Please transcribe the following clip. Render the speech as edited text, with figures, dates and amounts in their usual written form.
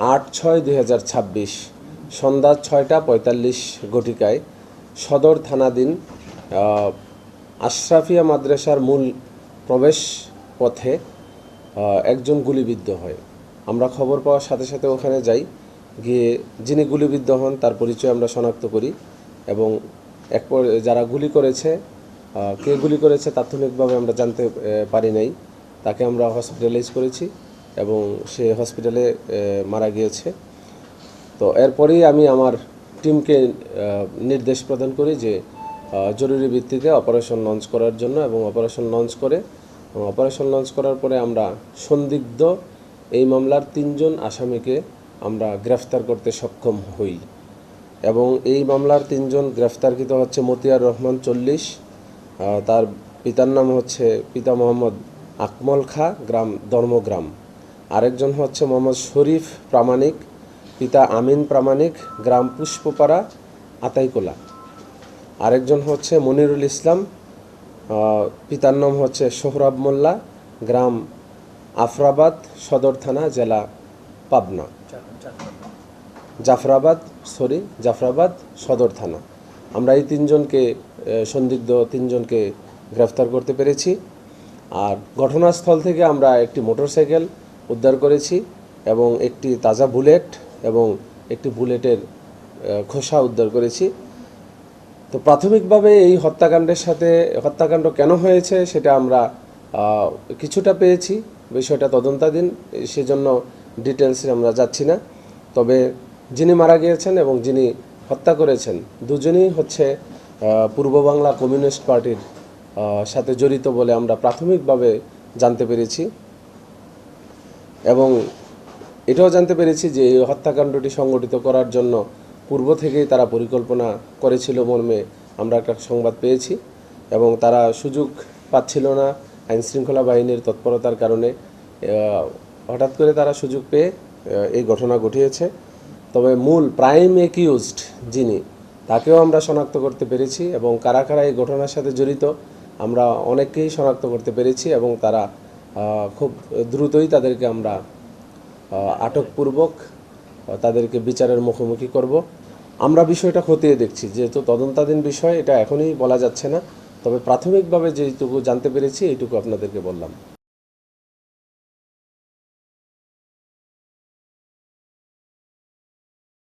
8/6/2026 সন্ধ্যা 6:45 ঘটিকায় সদর থানাধীন আশরাফিয়া মাদ্রাসার মূল প্রবেশ পথে একজন গুলিবিদ্ধ হয়। আমরা খবর পাওয়ার সাথে সাথে ওখানে যাই, গিয়ে যিনি গুলিবিদ্ধ হন তার পরিচয় আমরা শনাক্ত করি এবং যারা গুলি করেছে, কে গুলি করেছে তাৎক্ষণিকভাবে আমরা জানতে পারি নাই। তাকে আমরা হসপিটালাইজ করেছি এবং সে হসপিটালে মারা গিয়েছে। তো এরপরেই আমি আমার টিমকে নির্দেশ প্রদান করি যে জরুরি ভিত্তিতে অপারেশন লঞ্চ করার জন্য, এবং অপারেশন লঞ্চ করার পরে আমরা সন্দিগ্ধ এই মামলার 3 জন আসামিকে আমরা গ্রেফতার করতে সক্ষম হই। এবং এই মামলার 3 জন গ্রেফতারকৃত হচ্ছে মতিয়ার রহমান 40, তার পিতার নাম হচ্ছে পিতা মোহাম্মদ আকমল খা, গ্রাম ধর্মগ্রাম। আরেকজন হচ্ছে মোহাম্মদ শরীফ প্রামাণিক, পিতা আমিন প্রামাণিক, গ্রাম পুষ্পপাড়া আতাইকোলা। আরেকজন হচ্ছে মনিরুল ইসলাম, পিতার নাম হচ্ছে সোহরাব মোল্লা, গ্রাম আফরাবাদ, সদর থানা, জেলা পাবনা। জাফরাবাদ সদর থানা। আমরা এই 3 জনকে সন্দিগ্ধ 3 জনকে গ্রেফতার করতে পেরেছি। আর ঘটনাস্থল থেকে আমরা একটি মোটরসাইকেল উদ্ধার করেছি এবং একটি তাজা বুলেট এবং একটি বুলেটের খোসা উদ্ধার করেছি। তো প্রাথমিকভাবে এই হত্যাকাণ্ড কেন হয়েছে সেটা আমরা কিছুটা পেয়েছি, বিষয়টা তদন্তাধীন, সেজন্য ডিটেলসে আমরা যাচ্ছি না। তবে যিনি মারা গিয়েছেন এবং যিনি হত্যা করেছেন দুজনেই হচ্ছে পূর্ব বাংলা কমিউনিস্ট পার্টির সাথে জড়িত বলে আমরা প্রাথমিকভাবে জানতে পেরেছি। এবং এটাও জানতে পেরেছি যে এই হত্যাকাণ্ডটি সংগঠিত করার জন্য পূর্ব থেকেই তারা পরিকল্পনা করেছিল মর্মে আমরা একটা সংবাদ পেয়েছি, এবং তারা সুযোগ পাচ্ছিল না আইনশৃঙ্খলা বাহিনীর তৎপরতার কারণে। হঠাৎ করে তারা সুযোগ পেয়ে এই ঘটনা ঘটিয়েছে। তবে মূল প্রাইম অ্যাকিউজড যিনি, তাকেও আমরা শনাক্ত করতে পেরেছি, এবং কারা কারা এই ঘটনার সাথে জড়িত আমরা অনেককেই শনাক্ত করতে পেরেছি, এবং তারা খুব দ্রুতই তাদেরকে আমরা আটকপূর্বক তাদেরকে বিচারের মুখোমুখি করব। আমরা বিষয়টা খতিয়ে দেখছি, যেহেতু তদন্তাধীন বিষয়, এটা এখনই বলা যাচ্ছে না। তবে প্রাথমিকভাবে যেটুকু জানতে পেরেছি এইটুকু আপনাদেরকে বললাম।